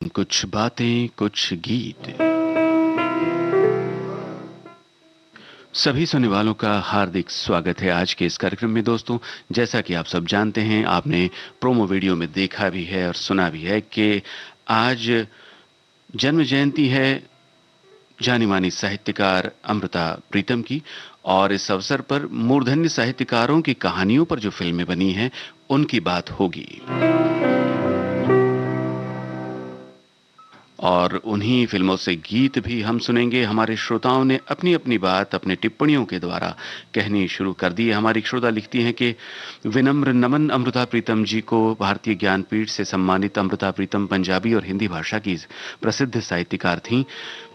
कुछ बातें कुछ गीत। सभी सुनने वालों का हार्दिक स्वागत है आज के इस कार्यक्रम में। दोस्तों, जैसा कि आप सब जानते हैं, आपने प्रोमो वीडियो में देखा भी है और सुना भी है कि आज जन्म जयंती है जानी मानी साहित्यकार अमृता प्रीतम की। और इस अवसर पर मूर्धन्य साहित्यकारों की कहानियों पर जो फिल्में बनी हैं उनकी बात होगी और उन्हीं फिल्मों से गीत भी हम सुनेंगे। हमारे श्रोताओं ने अपनी अपनी बात अपने टिप्पणियों के द्वारा कहनी शुरू कर दी है। हमारी श्रोता लिखती हैं कि विनम्र नमन अमृता प्रीतम जी को। भारतीय ज्ञानपीठ से सम्मानित अमृता प्रीतम पंजाबी और हिंदी भाषा की प्रसिद्ध साहित्यकार थीं,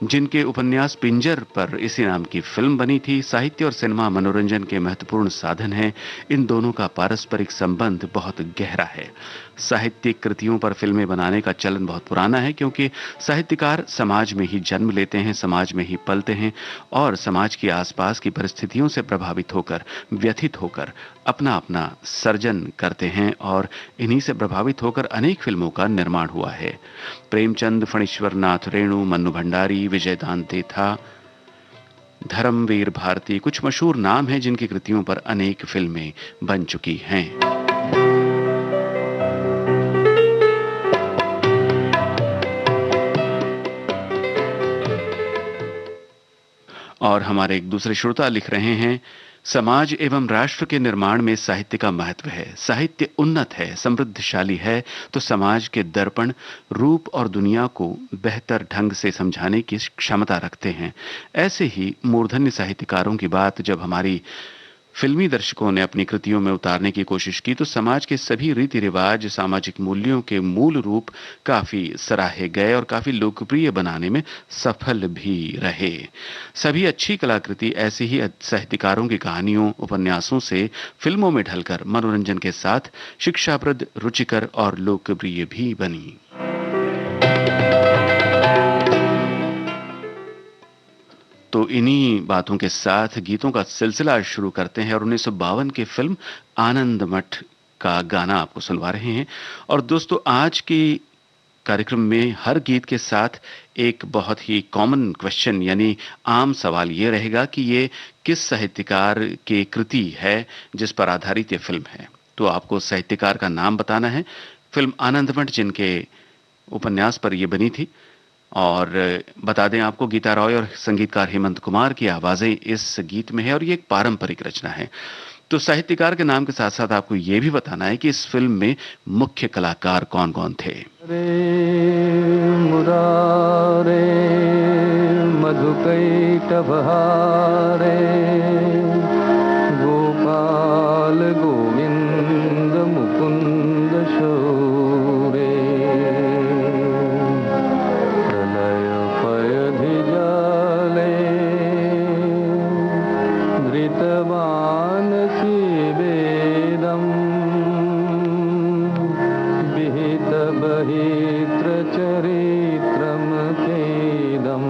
जिनके उपन्यास पिंजर पर इसी नाम की फिल्म बनी थी। साहित्य और सिनेमा मनोरंजन के महत्वपूर्ण साधन हैं। इन दोनों का पारस्परिक संबंध बहुत गहरा है। साहित्यिक कृतियों पर फिल्में बनाने का चलन बहुत पुराना है, क्योंकि साहित्यकार समाज में ही जन्म लेते हैं, समाज में ही पलते हैं और समाज की आसपास की परिस्थितियों से प्रभावित होकर, व्यथित होकर अपना अपना सर्जन करते हैं और इन्हीं से प्रभावित होकर अनेक फिल्मों का निर्माण हुआ है। प्रेमचंद, फणीश्वर नाथ रेणु, मन्नू भंडारी, विजयदान था, धर्मवीर भारती कुछ मशहूर नाम हैं जिनकी कृतियों पर अनेक फिल्में बन चुकी हैं। और हमारे एक दूसरे श्रोता लिख रहे हैं, समाज एवं राष्ट्र के निर्माण में साहित्य का महत्व है। साहित्य उन्नत है, समृद्धशाली है तो समाज के दर्पण, रूप और दुनिया को बेहतर ढंग से समझाने की क्षमता रखते हैं। ऐसे ही मूर्धन्य साहित्यकारों की बात जब हमारी फिल्मी दर्शकों ने अपनी कृतियों में उतारने की कोशिश की तो समाज के सभी रीति रिवाज, सामाजिक मूल्यों के मूल रूप काफी सराहे गए और काफी लोकप्रिय बनाने में सफल भी रहे। सभी अच्छी कलाकृति ऐसे ही साहित्यकारों की कहानियों, उपन्यासों से फिल्मों में ढलकर मनोरंजन के साथ शिक्षाप्रद, रुचिकर और लोकप्रिय भी बनी। तो इन्हीं बातों के साथ गीतों का सिलसिला शुरू करते हैं और 1952 की फिल्म आनंद मठ का गाना आपको सुनवा रहे हैं। और दोस्तों, आज की कार्यक्रम में हर गीत के साथ एक बहुत ही कॉमन क्वेश्चन यानी आम सवाल ये रहेगा कि ये किस साहित्यकार की कृति है जिस पर आधारित ये फिल्म है। तो आपको साहित्यकार का नाम बताना है। फिल्म आनंद मठ जिनके उपन्यास पर यह बनी थी। और बता दें आपको, गीता रॉय और संगीतकार हेमंत कुमार की आवाजें इस गीत में है और ये एक पारंपरिक रचना है। तो साहित्यकार के नाम के साथ साथ आपको यह भी बताना है कि इस फिल्म में मुख्य कलाकार कौन कौन थे। रे मुरारे मधुकैटभहारे गोपाल गोविंद मुकुंद शौरे प्रलय पयधि जाले धृतवान शिवेदम विहित बहित्र चरित्रम खेदम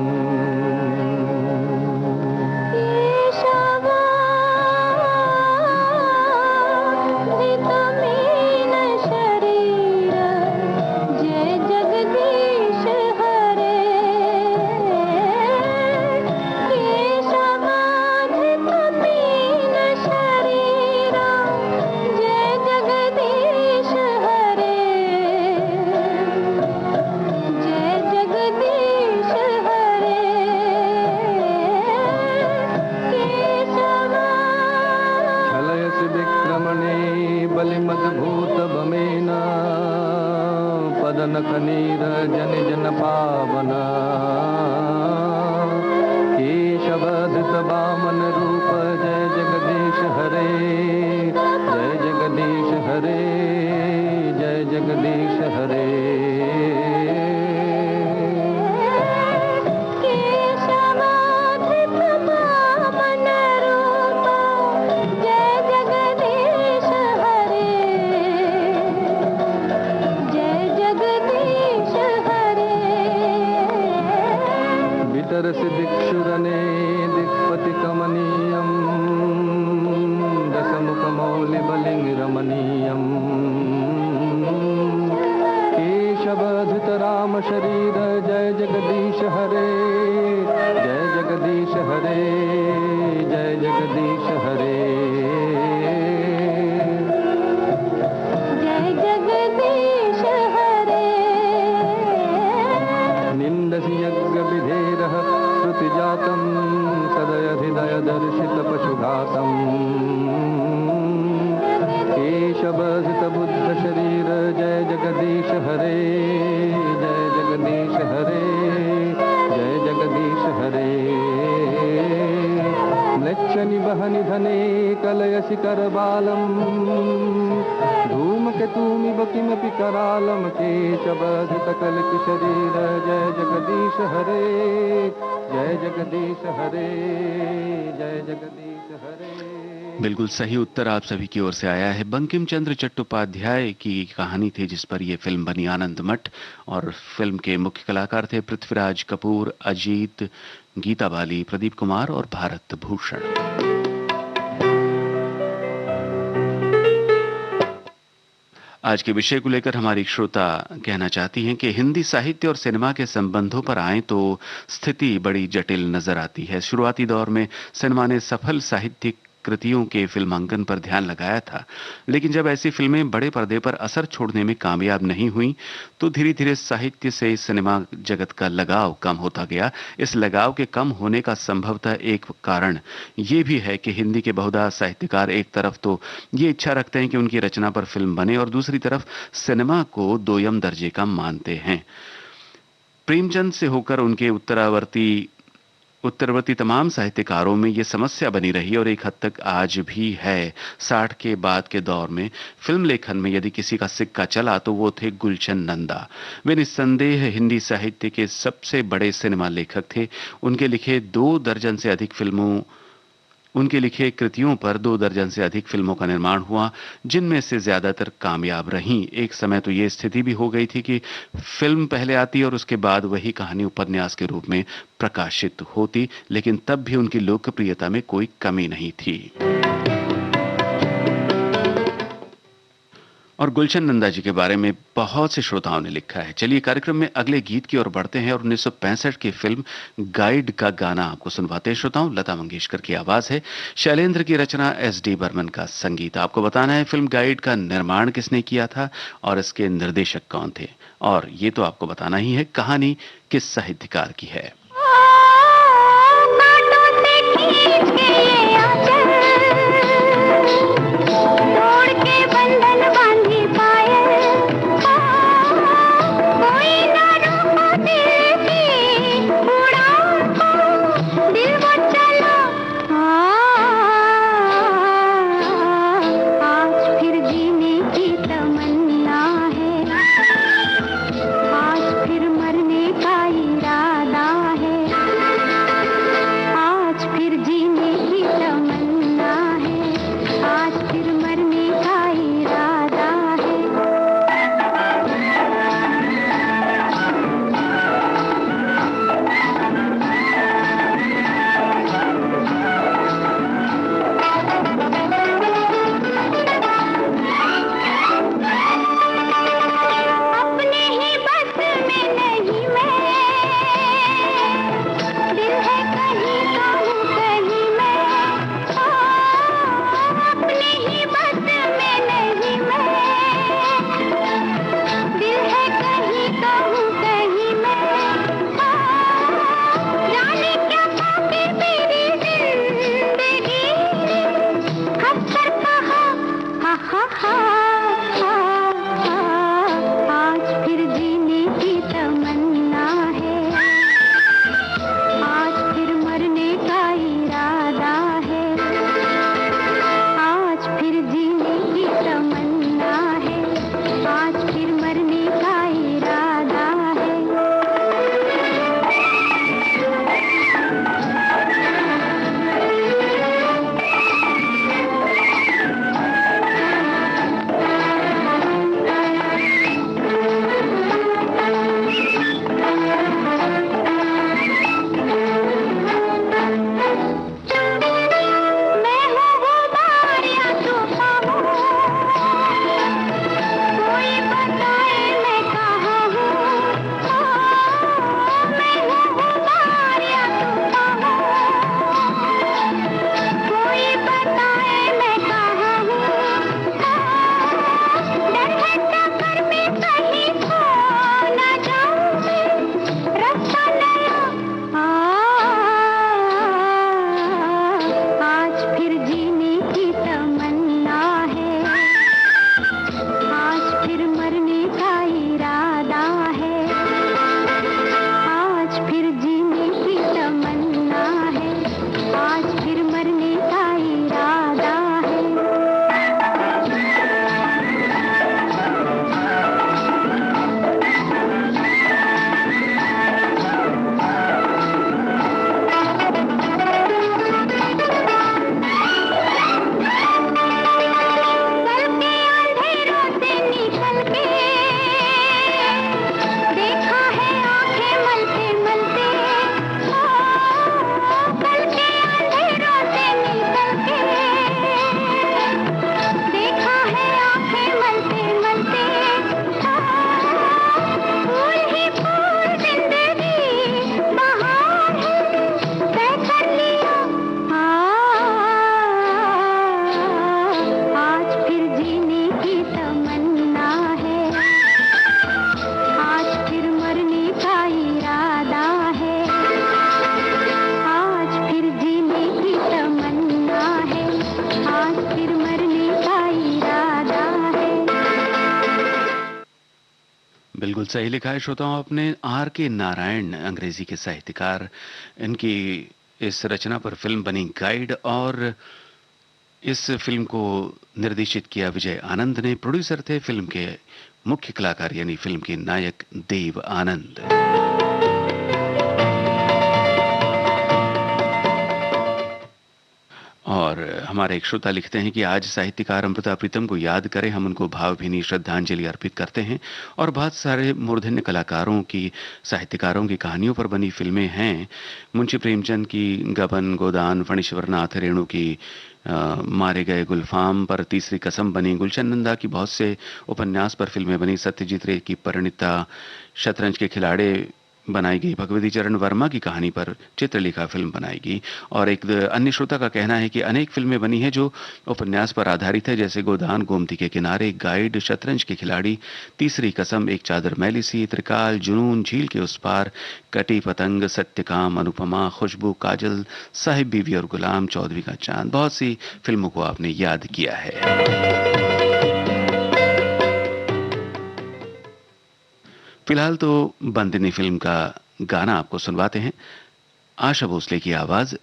बलिमद्भूत बमेना पदनख नीरजन जन पावना केशवधृत वामन रूप जय जगदीश हरे जय जगदीश हरे जय जगदीश हरे तरस दिक्षुरने दिक्पति कमनीयम दशमुख मौलि बलिंग रमणीयम केशवधृत राम धर्म शरीर जय जगदीश हरे, जय जगदीश हरे, जय जगदीश हरे, जय जगदीश हरे। निन्दसि यज्ञ विधेरः श्रुति जातं सदय हृदय दर्शित पशुघातम्, केशवसित बुद्ध शरीर जय जगदीश हरे, जय जगदीश हरे, जय जगदीश हरे, म्लेच्छनि वहनि धने कलयसि करबालम्, धूमकेतुमिव किमपि करालं, केशवसित कलित शरीर जय जगदीश हरे, जय जगदीश हरे, जय जगदीश हरे। बिल्कुल सही उत्तर आप सभी की ओर से आया है। बंकिम चंद्र चट्टोपाध्याय की कहानी थी जिस पर यह फिल्म बनी, आनंद मठ, और फिल्म के मुख्य कलाकार थे पृथ्वीराज कपूर, अजीत, गीता बाली, प्रदीप कुमार और भारत भूषण। आज के विषय को लेकर हमारी श्रोता कहना चाहती हैं कि हिंदी साहित्य और सिनेमा के संबंधों पर आए तो स्थिति बड़ी जटिल नजर आती है। शुरुआती दौर में सिनेमा ने सफल साहित्यिक कृतियों के फिल्मांकन पर ध्यान लगाया था, लेकिन जब ऐसी फिल्में बड़े पर्दे पर असर छोड़ने में कामयाब नहीं हुई तो धीरे धीरे साहित्य से सिनेमा जगत का लगाव कम होता गया। इस लगाव के कम होने का संभवतः एक कारण ये भी है कि हिंदी के बहुधा साहित्यकार एक तरफ तो ये इच्छा रखते हैं कि उनकी रचना पर फिल्म बने और दूसरी तरफ सिनेमा को दोयम दर्जे का मानते हैं। प्रेमचंद से होकर उनके उत्तरवर्ती तमाम साहित्यकारों में यह समस्या बनी रही और एक हद तक आज भी है। 60 के बाद के दौर में फिल्म लेखन में यदि किसी का सिक्का चला तो वो थे गुलशन नंदा। वे निस्संदेह हिंदी साहित्य के सबसे बड़े सिनेमा लेखक थे। उनके लिखे कृतियों पर 2 दर्जन से अधिक फिल्मों का निर्माण हुआ, जिनमें से ज्यादातर कामयाब रहीं। एक समय तो ये स्थिति भी हो गई थी कि फिल्म पहले आती और उसके बाद वही कहानी उपन्यास के रूप में प्रकाशित होती, लेकिन तब भी उनकी लोकप्रियता में कोई कमी नहीं थी। और गुलशन नंदा जी के बारे में बहुत से श्रोताओं ने लिखा है। चलिए कार्यक्रम में अगले गीत की ओर बढ़ते हैं और 1965 की फिल्म गाइड का गाना आपको सुनवाते हैं। श्रोताओं, लता मंगेशकर की आवाज है, शैलेंद्र की रचना, एस.डी. बर्मन का संगीत। आपको बताना है फिल्म गाइड का निर्माण किसने किया था और इसके निर्देशक कौन थे, और ये तो आपको बताना ही है कहानी किस साहित्यकार की है। आज फिर मरने का इरादा बिल्कुल सही लिखा है श्रोताओं आपने। आर के नारायण अंग्रेजी के साहित्यकार, इनकी इस रचना पर फिल्म बनी गाइड, और इस फिल्म को निर्देशित किया विजय आनंद ने। प्रोड्यूसर थे फिल्म के मुख्य कलाकार यानी फिल्म के नायक देव आनंद। और हमारे एक श्रोता लिखते हैं कि आज साहित्यकार अमृता प्रीतम को याद करें, हम उनको भावभीनी श्रद्धांजलि अर्पित करते हैं। और बहुत सारे मूर्धन्य कलाकारों की, साहित्यकारों की कहानियों पर बनी फिल्में हैं। मुंशी प्रेमचंद की गबन, गोदान, फणीश्वर नाथ रेणु की मारे गए गुलफाम पर तीसरी कसम बनी, गुलशन नंदा की बहुत से उपन्यास पर फिल्में बनी, सत्यजीत रे की परिणीता, शतरंज के खिलाड़ी बनाई गई, भगवती चरण वर्मा की कहानी पर चित्रलेखा फिल्म बनाई गई। और एक अन्य श्रोता का कहना है कि अनेक फिल्में बनी हैं जो उपन्यास पर आधारित है, जैसे गोदान, गोमती के किनारे, गाइड, शतरंज के खिलाड़ी, तीसरी कसम, एक चादर मैली सी, त्रिकाल, जुनून, झील के उस पार, कटी पतंग, सत्यकाम, अनुपमा, खुशबू, काजल, साहिब बीवी और गुलाम, चौधरी का चांद। बहुत सी फिल्मों को आपने याद किया है। फिलहाल तो बंदिनी फिल्म का गाना आपको सुनवाते हैं। आशा भोसले की आवाज,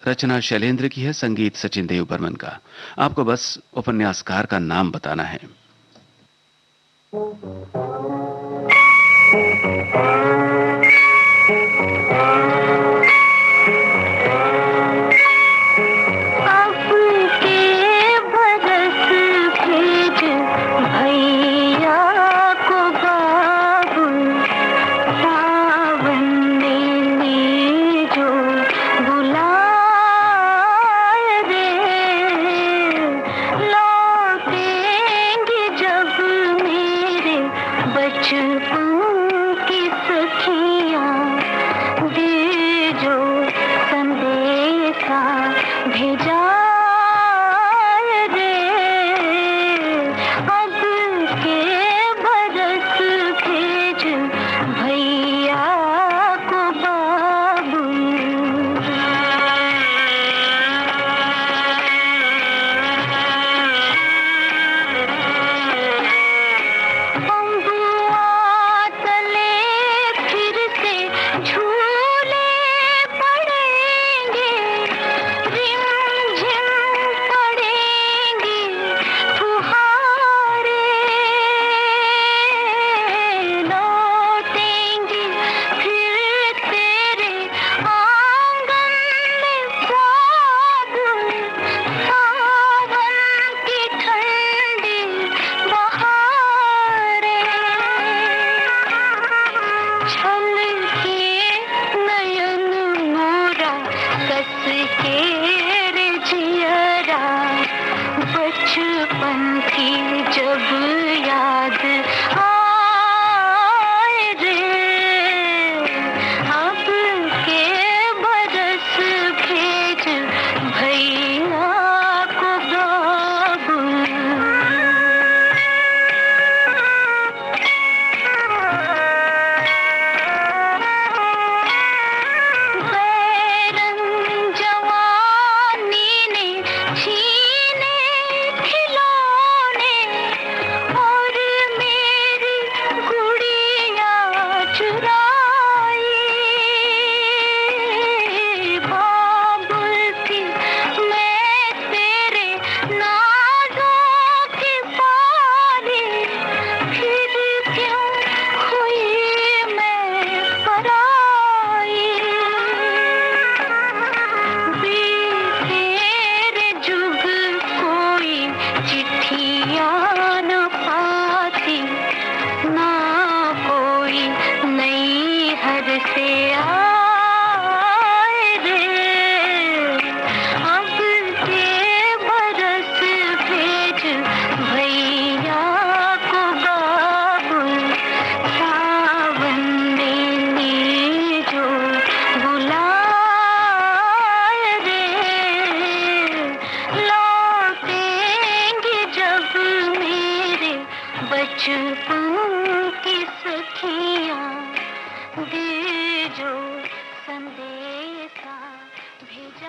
रचना शैलेंद्र की है, संगीत सचिन देव बर्मन का। आपको बस उपन्यासकार का नाम बताना है।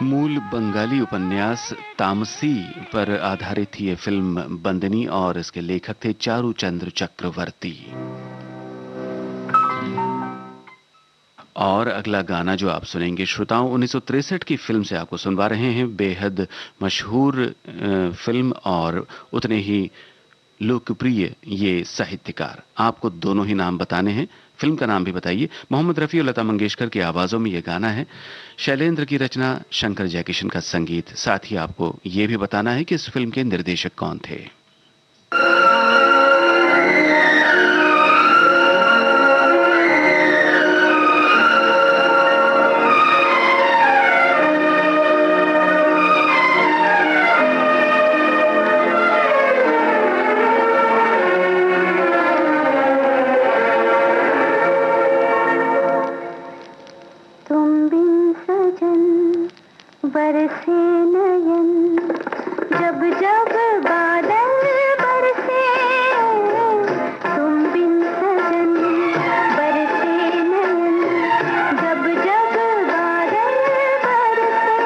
मूल बंगाली उपन्यास तामसी पर आधारित थी ये फिल्म बंदिनी, और इसके लेखक थे चारू चंद्र चक्रवर्ती। और अगला गाना जो आप सुनेंगे श्रोताओं 1963 की फिल्म से आपको सुनवा रहे हैं। बेहद मशहूर फिल्म और उतने ही लोकप्रिय ये साहित्यकार। आपको दोनों ही नाम बताने हैं, फिल्म का नाम भी बताइए। मोहम्मद रफ़ी और लता मंगेशकर की आवाज़ों में ये गाना है, शैलेंद्र की रचना, शंकर जयकिशन का संगीत। साथ ही आपको ये भी बताना है कि इस फिल्म के निर्देशक कौन थे। बरसे नयन जब जब बादल बरसे, तुम बिन सजन बरसे नयन जब जब बादल बरसे।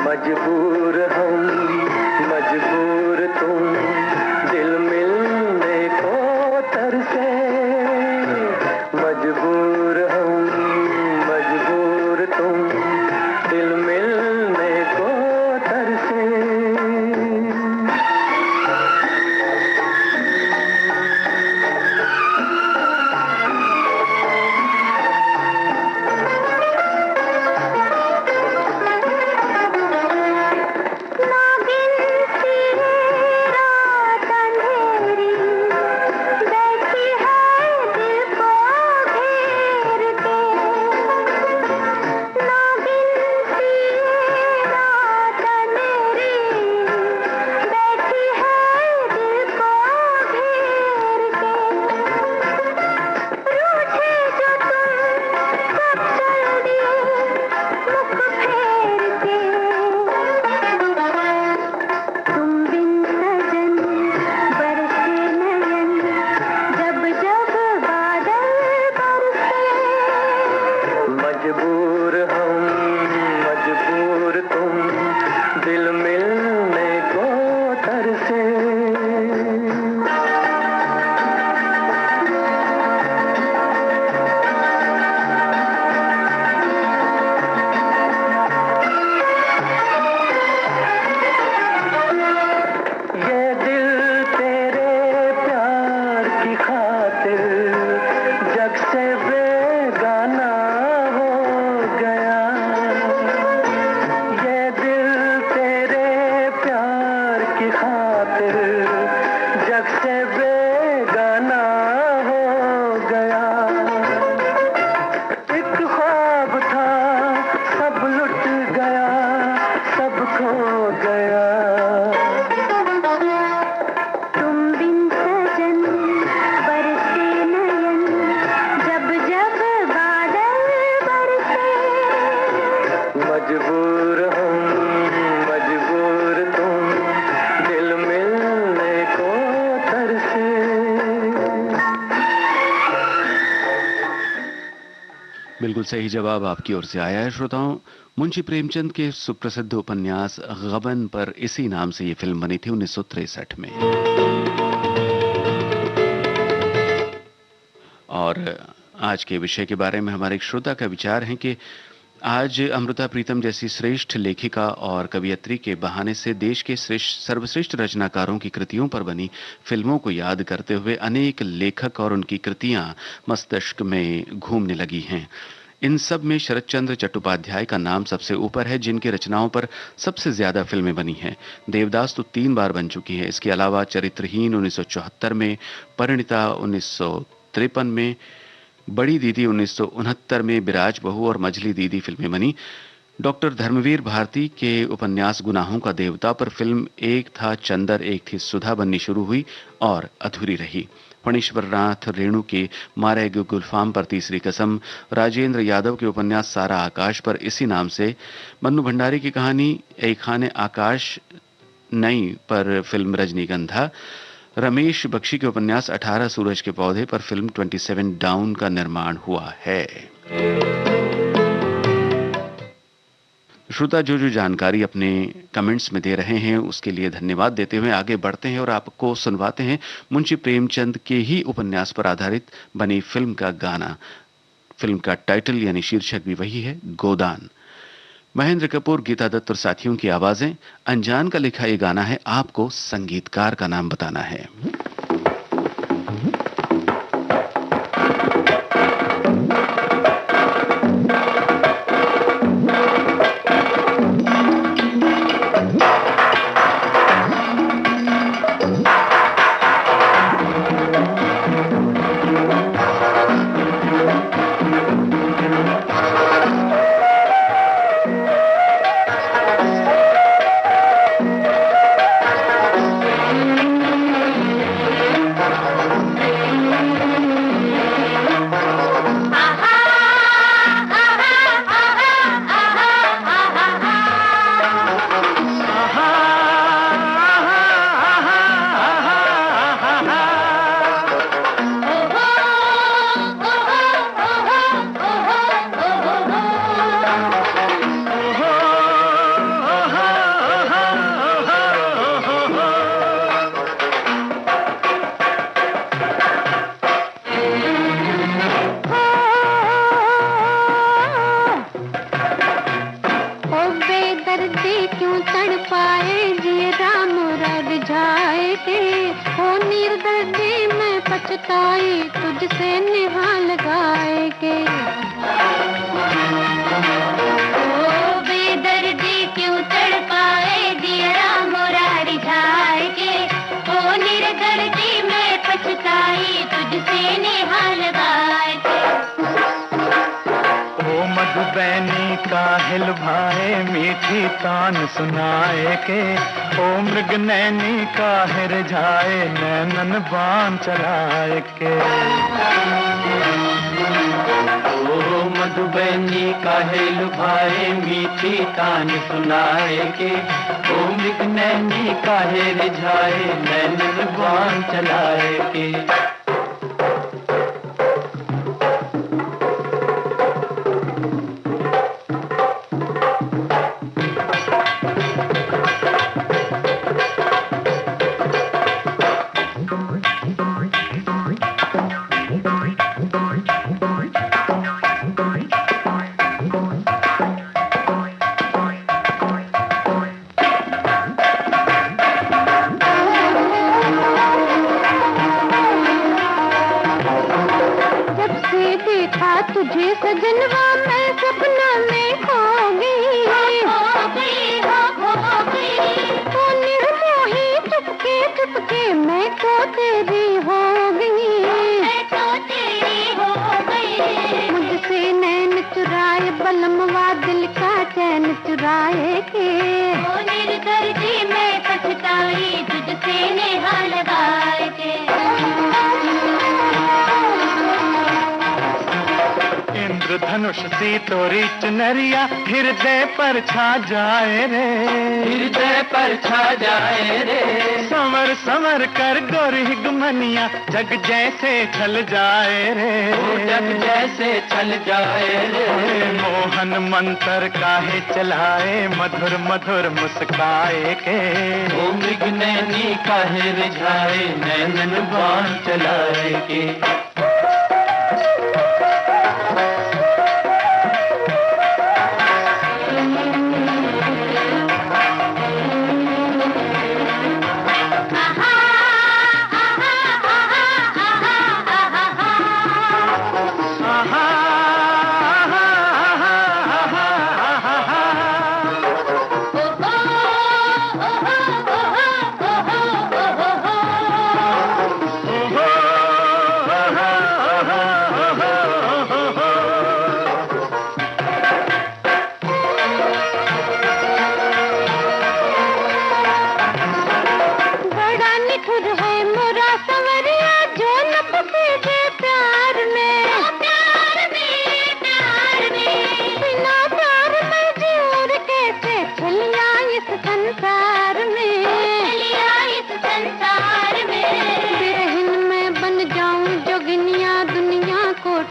मजबूर हम मजबूर तुम, दिल मिलने को तरसे। मजबूर हम मजबूर तुम, दिल मिलने को तरसे। मजबूर हम मजबूर तुम, दिल मिलने को तरसे। ये दिल तेरे प्यार की खातिर जग से बेगाना हो गया। ये दिल तेरे प्यार की खातिर जग से बेगाना हो गया। एक ख्वाब था सब लुट गया, सब खो गया। तुम बिन सजन बरसे नयन जब जब बादल बरसे। मजबूर हम मजबूर तुम, दिल मिलने को तरसे। बिल्कुल सही जवाब आपकी ओर से आया है श्रोताओं। मुंशी प्रेमचंद के सुप्रसिद्ध उपन्यास गबन पर इसी नाम से ये फिल्म बनी थी 1963 में। और आज के विषय के बारे में हमारे एक श्रोता का विचार है कि आज अमृता प्रीतम जैसी श्रेष्ठ लेखिका और कवियत्री के बहाने से देश के सर्वश्रेष्ठ रचनाकारों की कृतियों पर बनी फिल्मों को याद करते हुए अनेक लेखक और उनकी कृतियां मस्तिष्क में घूमने लगी हैं। इन सब में शरद चंद्र चट्टोपाध्याय का नाम सबसे ऊपर है, जिनकी रचनाओं पर सबसे ज्यादा फिल्में बनी हैं। देवदास तो 3 बार बन चुकी है। इसके अलावा चरित्रहीन 1974 में, परिणीता 1953 में, बड़ी दीदी 1969 में, विराज बहू और मझली दीदी फिल्में बनी। डॉक्टर धर्मवीर भारती के उपन्यास गुनाहों का देवता पर फिल्म एक था चंदर एक थी सुधा बननी शुरू हुई और अधूरी रही। फणीश्वर नाथ रेणु के मारे गए गुलफाम पर तीसरी कसम, राजेंद्र यादव के उपन्यास सारा आकाश पर इसी नाम से, मन्नू भंडारी की कहानी एक खाने आकाश नई पर फिल्म रजनीगंधा, रमेश बख्शी के उपन्यास 18 सूरज के पौधे पर फिल्म 27 डाउन का निर्माण हुआ है। श्रोता जो जानकारी अपने कमेंट्स में दे रहे हैं उसके लिए धन्यवाद देते हुए आगे बढ़ते हैं और आपको सुनवाते हैं मुंशी प्रेमचंद के ही उपन्यास पर आधारित बनी फिल्म का गाना। फिल्म का टाइटल यानी शीर्षक भी वही है, गोदान। महेंद्र कपूर, गीता दत्त और साथियों की आवाजें। अनजान का लिखा ये गाना है, आपको संगीतकार का नाम बताना है। काहिल भाए मीठी तान सुनाए के, ओ मृग नैनी काहिर जाए नैनन बाण चलाए के। ओ मधुबनी काहिल भाए मीठी तान सुनाए के, ओ मृग नैनी काहिर जाए नैनन बाण चलाए के। तुझे सजनवा मैं सपना में खो गई, तो निर्मोही चुपके चुपके मैं तो तेरी हो गई, मुझसे नैन चुराए बलमवा दिल का चैन चुराए के, निर्दर्दी मैं पछताई तुझसे नेहा लगाए के। धनुष सी तोरी चुनरिया हृदय पर छा जाए रे, हृदय पर छा जाए रे। समर समर कर गोरी गुमनिया जग जैसे छल जाए रे, जग जैसे छल जाए रे। मोहन मंत्र काहे चलाए मधुर मधुर मुस्काए के, ओ मृग नैनी काहे रिझाए नैनन बाण चलाए के।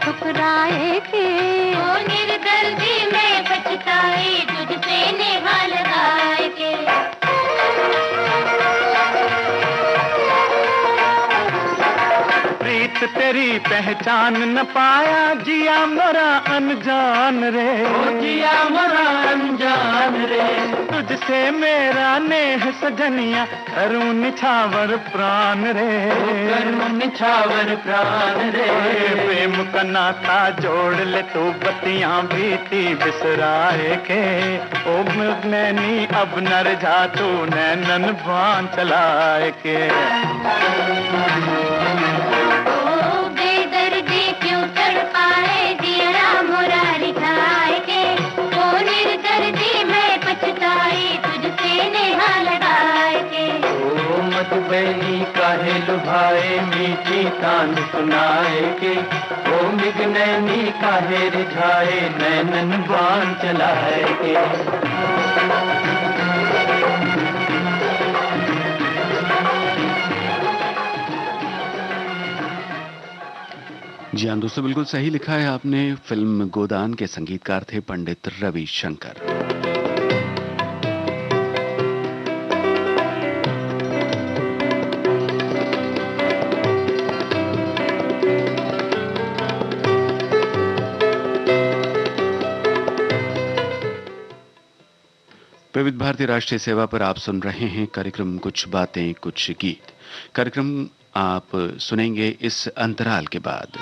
ठुकराए के, ओ निर्दर्दी में पछताई तुझसे नेहा लगाए के। प्रीत तेरी पहचान न पाया, जिया मोरा अनजान रे, जिया मोरा अनजान रे। तुझसे मेरा नेह सजनिया, करूं निछावर प्राण रे, करूं निछावर प्राण रे। प्रेम का नाता जोड़ ले तू बत्तियां बीती बिसराए के, ओ नैनी अब नर जा तू नैनन बाण चलाए के। बेदर्दी क्यों तड़पाए जिया मोरा रिझाए के, ओ निर्दर्दी मैं पछताई तुझसे नेहा लगाए के। ओ मतबैनी काहे लुभाए मीठी तान सुनाए के, ओ मिगनैनी काहे रिझाए नैनन बाण चलाए के। जी हाँ दोस्तों, बिल्कुल सही लिखा है आपने। फिल्म गोदान के संगीतकार थे पंडित रविशंकर। विविध भारती राष्ट्रीय सेवा पर आप सुन रहे हैं कार्यक्रम कुछ बातें कुछ गीत। कार्यक्रम आप सुनेंगे इस अंतराल के बाद।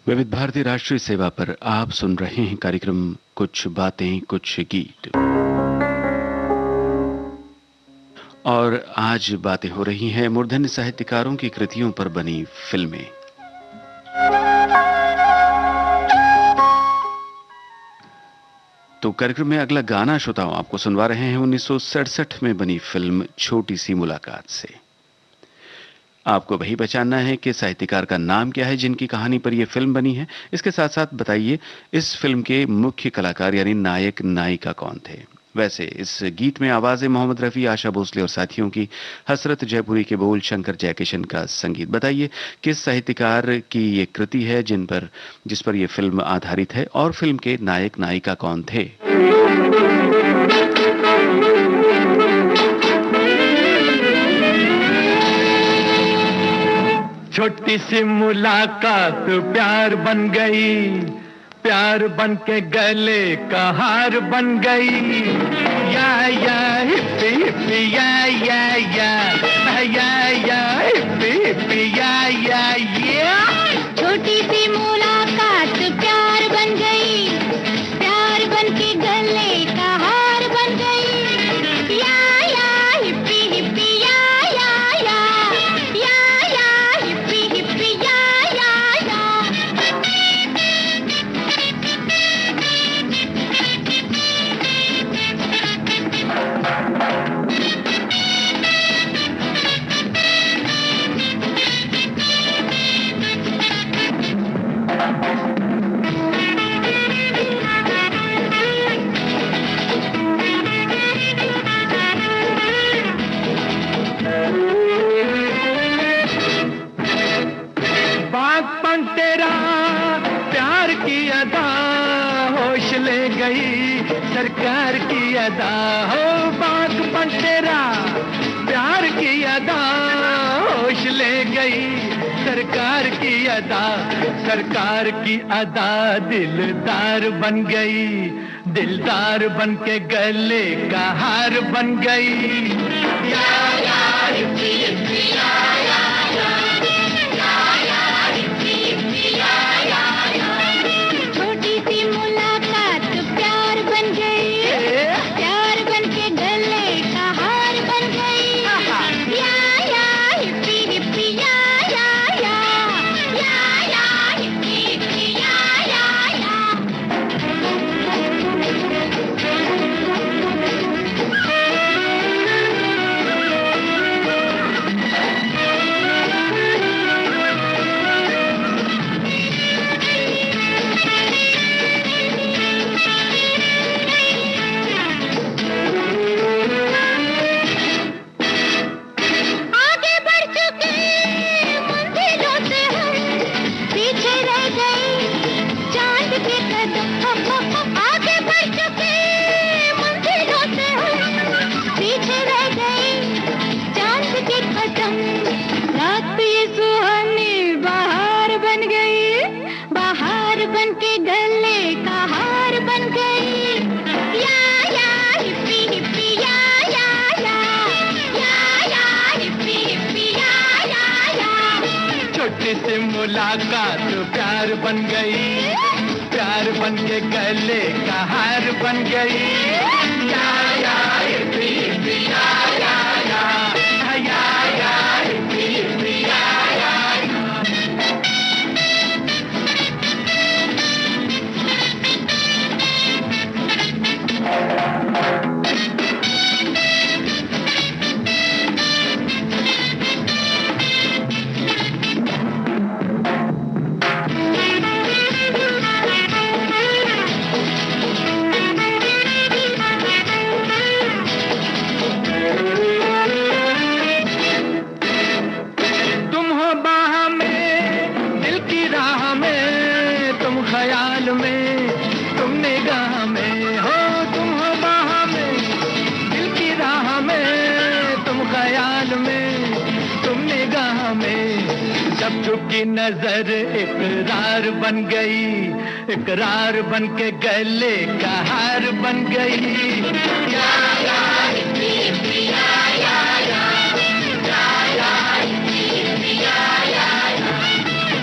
विविध भारती राष्ट्रीय सेवा पर आप सुन रहे हैं कार्यक्रम कुछ बातें कुछ गीत, और आज बातें हो रही हैं मूर्धन्य साहित्यकारों की कृतियों पर बनी फिल्में। तो कार्यक्रम में अगला गाना श्रोताओं आपको सुनवा रहे हैं 1967 में बनी फिल्म छोटी सी मुलाकात से। आपको वही पहचानना है कि साहित्यकार का नाम क्या है जिनकी कहानी पर यह फिल्म बनी है। इसके साथ साथ बताइए इस फिल्म के मुख्य कलाकार यानी नायक नायिका कौन थे। वैसे इस गीत में आवाजें मोहम्मद रफी, आशा भोसले और साथियों की, हसरत जयपुरी के बोल, शंकर जयकिशन का संगीत। बताइए किस साहित्यकार की ये कृति है जिस पर यह फिल्म आधारित है, और फिल्म के नायक नायिका कौन थे। छोटी सी मुलाकात प्यार बन गई, प्यार बन के गले का हार बन गई। या हिप्पी हिप्पी या हिप्पी हिप्पी या। छोटी सी मुलाकात प्यार बन गई, प्यार बन के गले का हार बन गई। या हिप्पी हिप्पी या हिप्पी हिप्पी या। बागपन तेरा प्यार की अदा होश ले गई, सरकार की अदा हो। बागपन तेरा प्यार की अदा होश ले गई, सरकार की अदा। सरकार की अदा दिलदार बन गई, दिलदार बन के गले का हार बन गई। या हिप्पी हिप्पी या। छोटी सी मुलाकात प्यार बन गई, प्यार बन के गले का हार बन गई। या हिप्पी हिप्पी या हिप्पी हिप्पी या। आगे बढ़ चुके मंजिलों से हम पीछे रह गए चांद के कदम। आगे बढ़ चुके मंजिलों से हम पीछे रह गए चांद के कदम। रात ये सुहानी बहार बन गई, बहार बन के गले का हार बन गई। या हिप्पी हिप्पी या हिप्पी हिप्पी या। छोटी सी मुलाकात प्यार बन गई, प्यार बन के गले का हार बन गई। या हिप्पी हिप्पी या हिप्पी हिप्पी या। तुम हो बाह में, दिल की राह में, तुम ख्याल में, तुम निगाह में हो। तुम हो बाह में, दिल की राह में, तुम ख्याल में, तुम निगाह में। जब झुकी नजर इकरार बन गई, इकरार बन के गले का हार बन गई। या हिप्पी हिप्पी या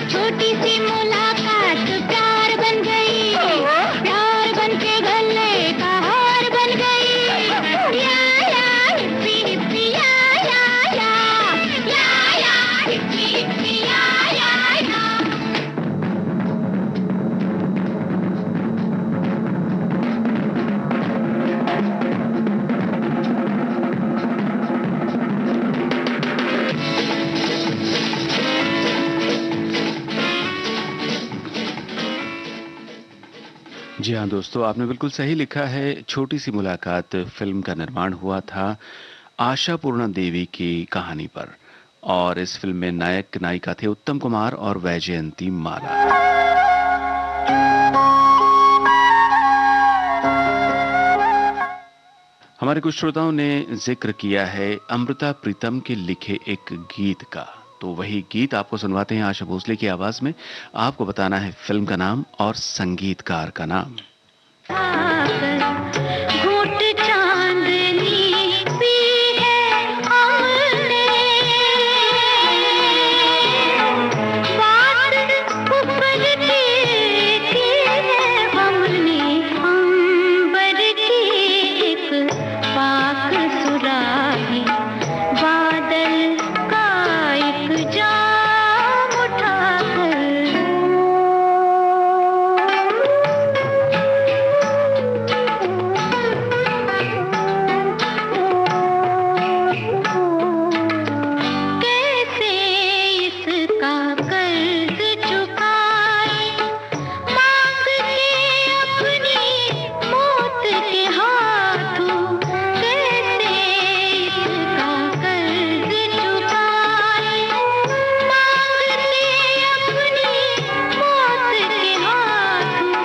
छोटी सी मुलाकात जी हाँ दोस्तों, आपने बिल्कुल सही लिखा है। छोटी सी मुलाकात फिल्म का निर्माण हुआ था आशा पूर्णा देवी की कहानी पर, और इस फिल्म में नायक नायिका थे उत्तम कुमार और वैजयंती माला। हमारे कुछ श्रोताओं ने जिक्र किया है अमृता प्रीतम के लिखे एक गीत का, तो वही गीत आपको सुनवाते हैं आशा भोसले की आवाज में। आपको बताना है फिल्म का नाम और संगीतकार का नाम। घूट चांदनी पी है हमने, बात ऊपर की है हमने, अंबर की एक पाक सुराही, बादल का एक जाम उठाकर। कैसे इसका कर्ज चुकाए, मांग के अपनी मौत के हाथों। कैसे इसका कर्ज चुकाए, मांग के अपनी मौत के हाथों।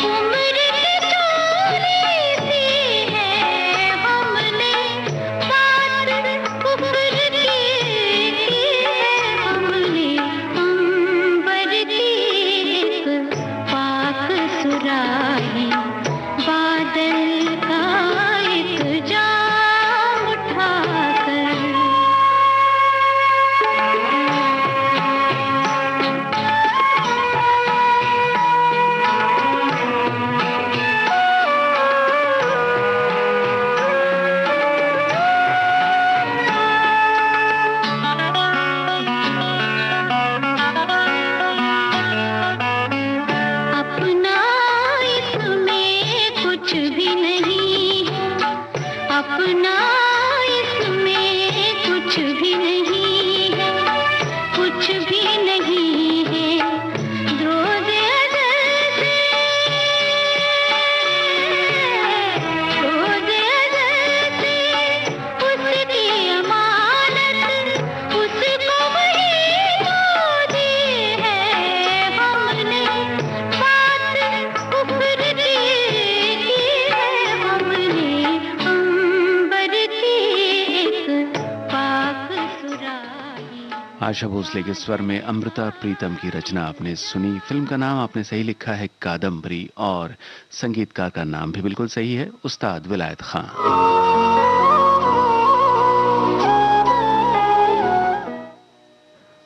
उम्र की चोरी सी है हमने, बात ऊपर की है हमने, अंबर की एक पाक सुराही, बादल का एक जाम उठाकर। अपना इसमें कुछ भी नहीं है, अपना इसमें कुछ भी नहीं है, कुछ भी नहीं है। रोज़े अज़ल से, रोज़े अज़ल से उसकी अमानत, उसको वही तो दी है हमने। बात ऊपर की है हमने, अंबर की एक पाक सुराही। आशा भोसले के स्वर में अमृता प्रीतम की रचना आपने सुनी। फिल्म का नाम आपने सही लिखा है कादम्बरी, और संगीतकार का नाम भी बिल्कुल सही है, उस्ताद विलायत खान।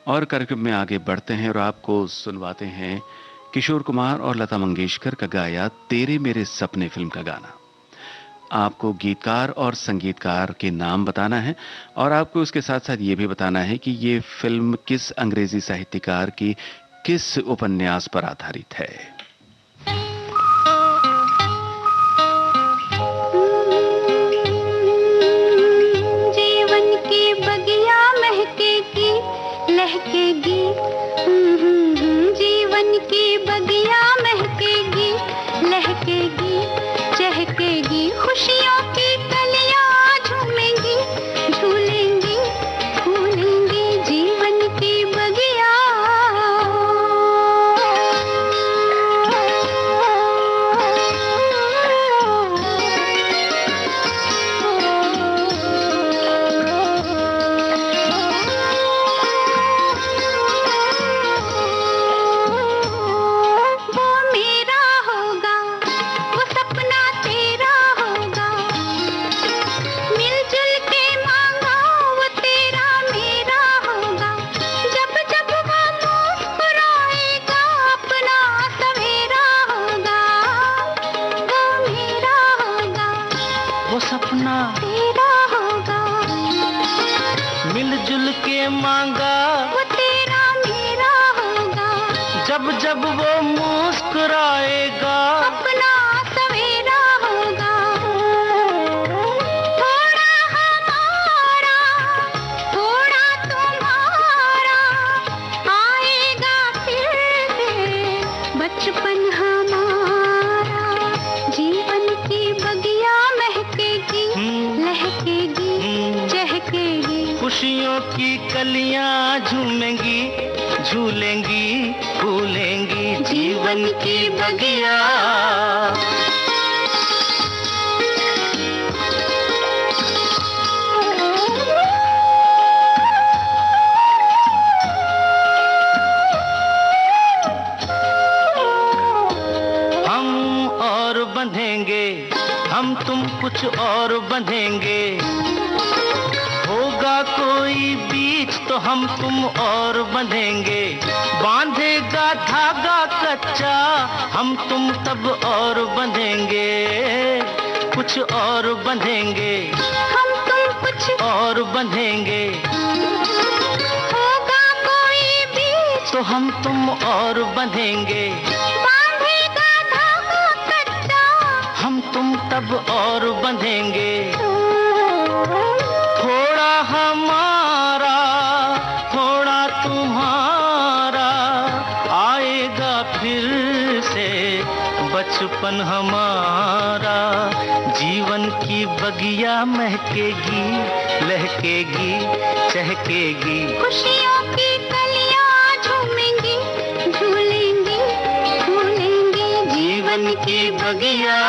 और कार्यक्रम में आगे बढ़ते हैं और आपको सुनवाते हैं किशोर कुमार और लता मंगेशकर का गाया तेरे मेरे सपने फिल्म का गाना। आपको गीतकार और संगीतकार के नाम बताना है, और आपको उसके साथ साथ ये भी बताना है कि ये फिल्म किस अंग्रेजी साहित्यकार की किस उपन्यास पर आधारित है। जीवन की बगिया महकेगी, लहकेगी। जीवन की बगिया महकेगी, लहकेगी, चहकेगी। खुशियों की कलियां झूमेंगी, झूलेंगी, फूलेंगी। जीवन की बगिया, वो मेरा होगा, वो सपना तेरा होगा। मिलजुल के मांगा वो तेरा मेरा होगा। जब जब वो मुस्कुराएगा अपना सवेरा होगा। वो मेरा होगा, वो सपना तेरा होगा। मिलजुल के मांगा, वो तेरा मेरा होगा। जब जब वो मुस्कुराएगा अपना सवेरा होगा। थोड़ा हमारा, थोड़ा तुम्हारा, आएगा फिर से बचपन हमारा। कलियां झूमेंगी, झूलेंगी, फूलेंगी जीवन की बगिया। हम तुम कुछ और बंधेंगे, होगा कोई बीच तो हम तुम और बंधेंगे। बांधेगा धागा कच्चा हम तुम तब और बंधेंगे, कुछ और बंधेंगे, हम तुम कुछ और बंधेंगे। होगा कोई बीच तो हम तुम और बंधेंगे, बांधेगा धागा कच्चा हम तुम तब और बंधेंगे। थोड़ा हमारा थोड़ा तुम्हारा, आएगा फिर से बचपन हमारा। जीवन की बगिया महकेगी, लहकेगी, चहकेगी। खुशियों की कलियां झूमेंगी, झूलेंगी, झूलेंगी जीवन की बगिया।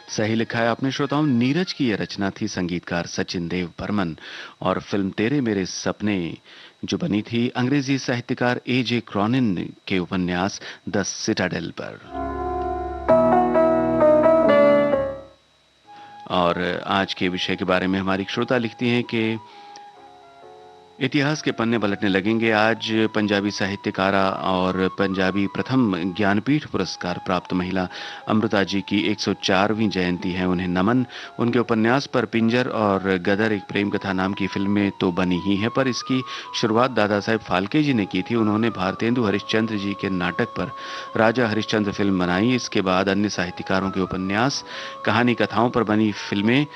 सही लिखा है आपने श्रोताओं। नीरज की यह रचना थी संगीतकार सचिन देव बर्मन, और फिल्म तेरे मेरे सपने जो बनी थी अंग्रेजी साहित्यकार ए.जे. क्रॉनिन के उपन्यास द सिटाडेल पर। और आज के विषय के बारे में हमारी श्रोता लिखती हैं कि इतिहास के पन्ने पलटने लगेंगे। आज पंजाबी साहित्यकारा और पंजाबी प्रथम ज्ञानपीठ पुरस्कार प्राप्त महिला अमृता जी की 104वीं जयंती है। उन्हें नमन। उनके उपन्यास पर पिंजर और गदर एक प्रेम कथा नाम की फिल्में तो बनी ही हैं, पर इसकी शुरुआत दादा साहेब फाल्के जी ने की थी। उन्होंने भारतेंदु हरिश्चंद्र जी के नाटक पर राजा हरिश्चंद्र फिल्म बनाई। इसके बाद अन्य साहित्यकारों के उपन्यास, कहानी, कथाओं पर बनी फिल्में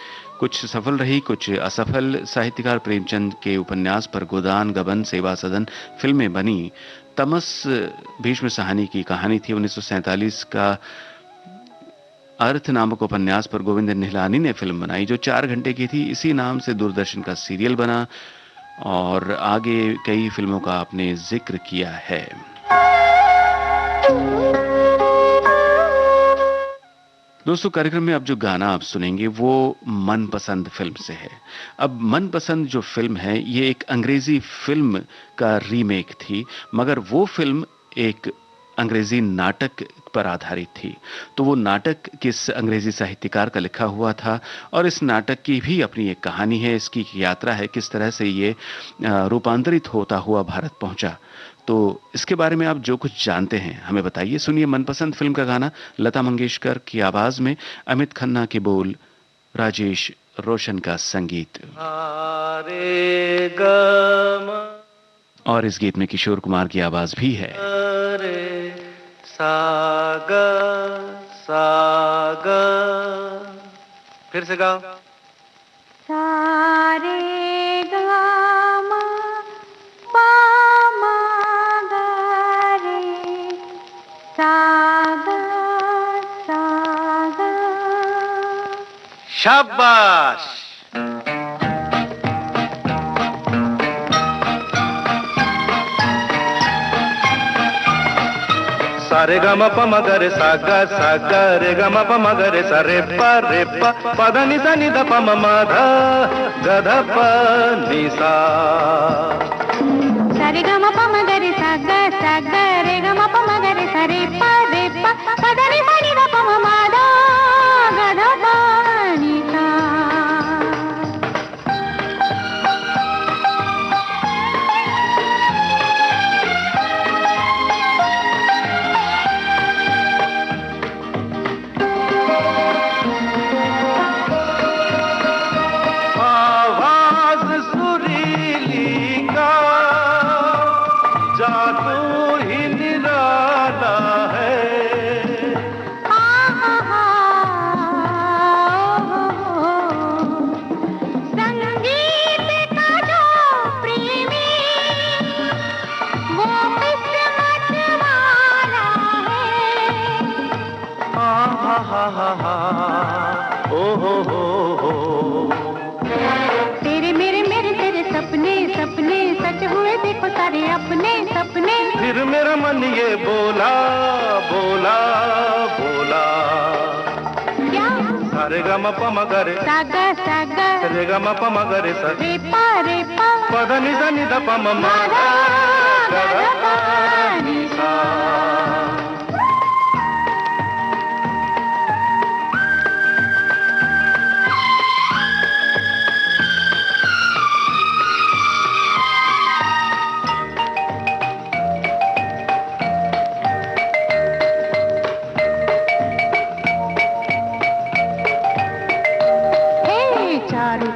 कुछ सफल रही, कुछ असफल। साहित्यकार प्रेमचंद के उपन्यास पर गोदान, गबन, सेवा सदन फिल्में बनी। तमस भीष्म साहनी की कहानी थी। 1947 का अर्थ नामक उपन्यास पर गोविंद निहलानी ने फिल्म बनाई जो 4 घंटे की थी। इसी नाम से दूरदर्शन का सीरियल बना और आगे कई फिल्मों का आपने जिक्र किया है। दोस्तों, कार्यक्रम में अब जो गाना आप सुनेंगे वो मनपसंद फिल्म से है। अब मनपसंद जो फिल्म है ये एक अंग्रेजी फिल्म का रीमेक थी, मगर वो फिल्म एक अंग्रेजी नाटक पर आधारित थी। तो वो नाटक किस अंग्रेजी साहित्यकार का लिखा हुआ था, और इस नाटक की भी अपनी एक कहानी है, इसकी यात्रा है, किस तरह से ये रूपांतरित होता हुआ भारत पहुंचा। तो इसके बारे में आप जो कुछ जानते हैं हमें बताइए। सुनिए मनपसंद फिल्म का गाना, लता मंगेशकर की आवाज में, अमित खन्ना के बोल, राजेश रोशन का संगीत। और इस गीत में किशोर कुमार की आवाज भी है। सागा सागा, फिर से गाओ। सारे गामा पा मा गा रे, सागा सागा। शाबाश। सारे ग म प म ग रे सा ग सा ग रे ग म प म ग रे सा रे प प ध नि सा नि ध प म म ध ग ध प नि सा। सारे ग म प म ग रे सा ग रे ग म प म ग रे सा रे प ध नि सा नि ध प म म ध ग ध प नि सा। तेरे मेरे रे ग म प म ग रे सागा सागा रे ग म प म ग रे सा रे पा प ध नि ध नि ध प म म ग ग ग प नि सा।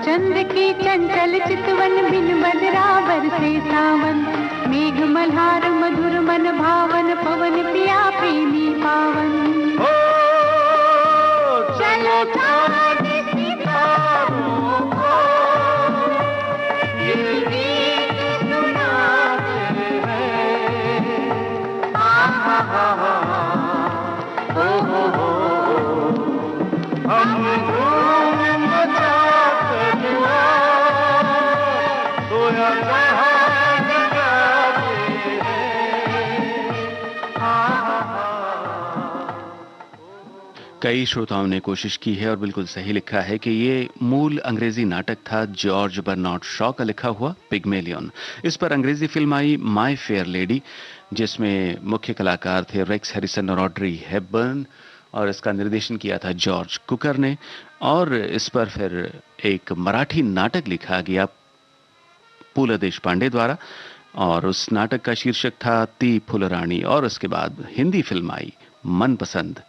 चंद्र की चंचल चितवन बिन बदरावर से सावन मेघ मल्हार मधुर मन भावन पवन पिया प्रेमी पावन ओ चलो थाने सितारों को ये गीत सुनाते हैं। हा हा हा हो हम धूम मचाते सोया कहाँ जगाते हैं। कई श्रोताओं ने कोशिश की है और बिल्कुल सही लिखा है कि ये मूल अंग्रेजी नाटक था जॉर्ज बर्नार्ड शॉ का लिखा हुआ पिग्मेलियन। इस पर अंग्रेजी film I my fair lady, जिसमें मुख्य कलाकार थे रेक्स हैरिसन और ऑड्री हेपबर्न, और इसका निर्देशन किया था जॉर्ज कुकर ने। और इस पर फिर एक मराठी नाटक लिखा गया पु ल देशपांडे द्वारा, और उस नाटक का शीर्षक था ती फुलरानी। और उसके बाद हिंदी फिल्म आई मनपसंद।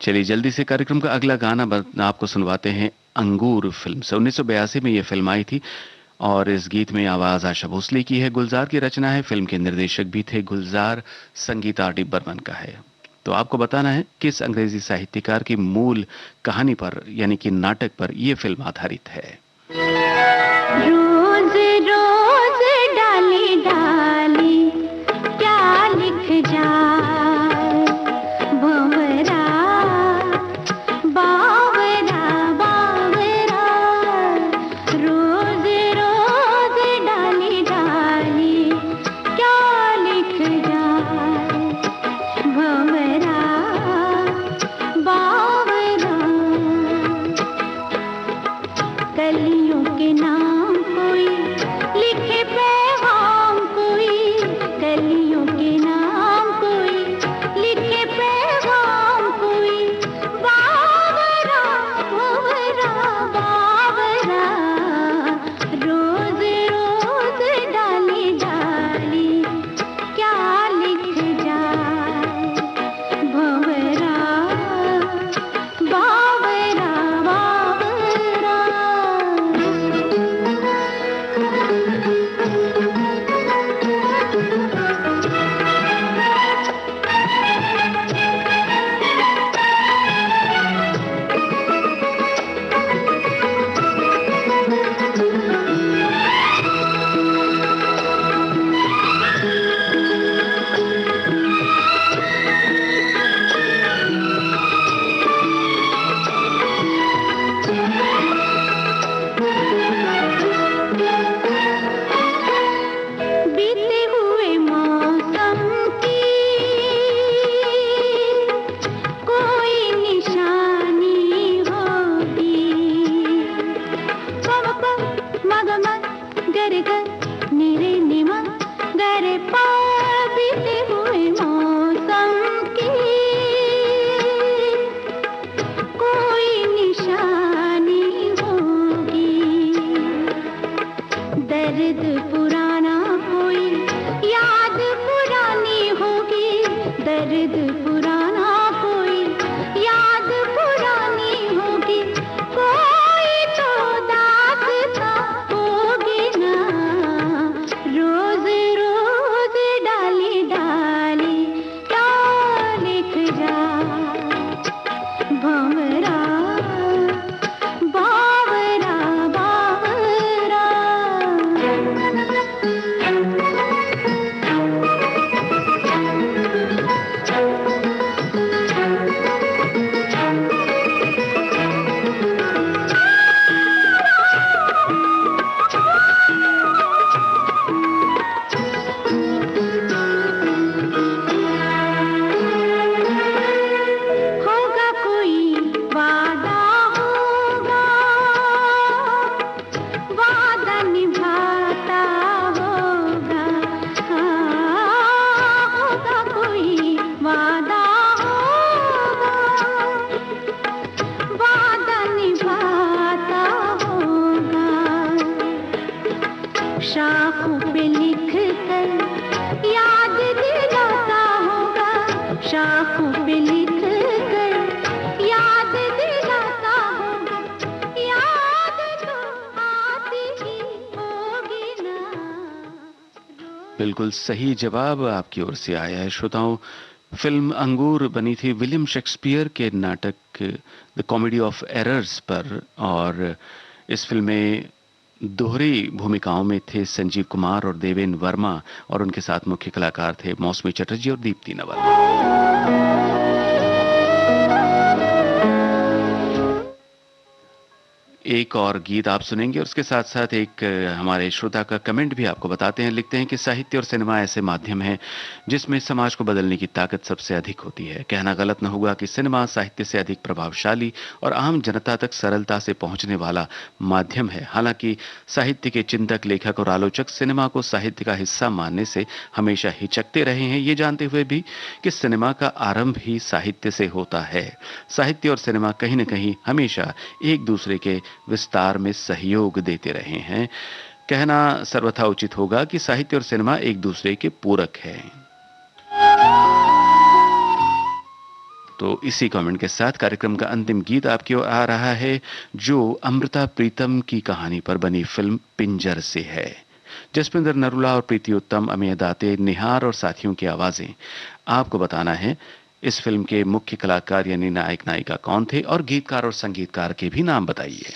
चलिए जल्दी से कार्यक्रम का अगला गाना आपको सुनवाते हैं अंगूर फिल्म से। 1982 में यह फिल्म आई थी और इस गीत में आवाज आशा भोसले की है, गुलजार की रचना है, फिल्म के निर्देशक भी थे गुलजार, संगीत आर.डी. बर्मन का है। तो आपको बताना है किस अंग्रेजी साहित्यकार की मूल कहानी पर यानी कि नाटक पर यह फिल्म आधारित है। रोज रोज डाली डाली क्या लिख जा आँखों पे लिख कर याद दिलाता हूँ, याद तो आती ही होगी ना। बिल्कुल सही जवाब आपकी ओर से आया है श्रोताओं। फिल्म अंगूर बनी थी विलियम शेक्सपियर के नाटक द कॉमेडी ऑफ एरर्स पर, और इस फिल्म में दोहरी भूमिकाओं में थे संजीव कुमार और देवेन वर्मा, और उनके साथ मुख्य कलाकार थे मौसमी चटर्जी और दीप्ति नवल। एक और गीत आप सुनेंगे और उसके साथ साथ एक हमारे श्रोता का कमेंट भी आपको बताते हैं। लिखते हैं कि साहित्य और सिनेमा ऐसे माध्यम हैं जिसमें समाज को बदलने की ताकत सबसे अधिक होती है। कहना गलत न होगा कि सिनेमा साहित्य से अधिक प्रभावशाली और आम जनता तक सरलता से पहुंचने वाला माध्यम है। हालांकि साहित्य के चिंतक, लेखक और आलोचक सिनेमा को साहित्य का हिस्सा मानने से हमेशा हिचकते रहे हैं, ये जानते हुए भी कि सिनेमा का आरंभ ही साहित्य से होता है। साहित्य और सिनेमा कहीं न कहीं हमेशा एक दूसरे के विस्तार में सहयोग देते रहे हैं। कहना सर्वथा उचित होगा कि साहित्य और सिनेमा एक दूसरे के पूरक हैं। तो इसी कमेंट के साथ कार्यक्रम का अंतिम गीत आपकी ओर आ रहा है, जो अमृता प्रीतम की कहानी पर बनी फिल्म पिंजर से है। जसपिंदर नरूला और प्रीति उत्तम, अमेय दाते, निहार और साथियों की आवाजें। आपको बताना है इस फिल्म के मुख्य कलाकार यानी नायक नायिका कौन थे, और गीतकार और संगीतकार के भी नाम बताइए।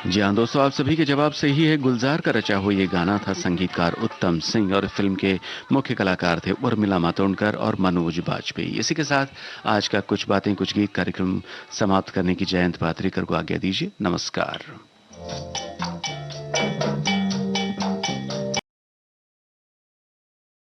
जी हाँ दोस्तों, आप सभी के जवाब सही है। गुलजार का रचा हुआ ये गाना था, संगीतकार उत्तम सिंह, और फिल्म के मुख्य कलाकार थे उर्मिला मातोंडकर और मनोज बाजपेयी। इसी के साथ आज का कुछ बातें कुछ गीत कार्यक्रम समाप्त करने की जयंत पात्रिकर को आज्ञा दीजिए। नमस्कार।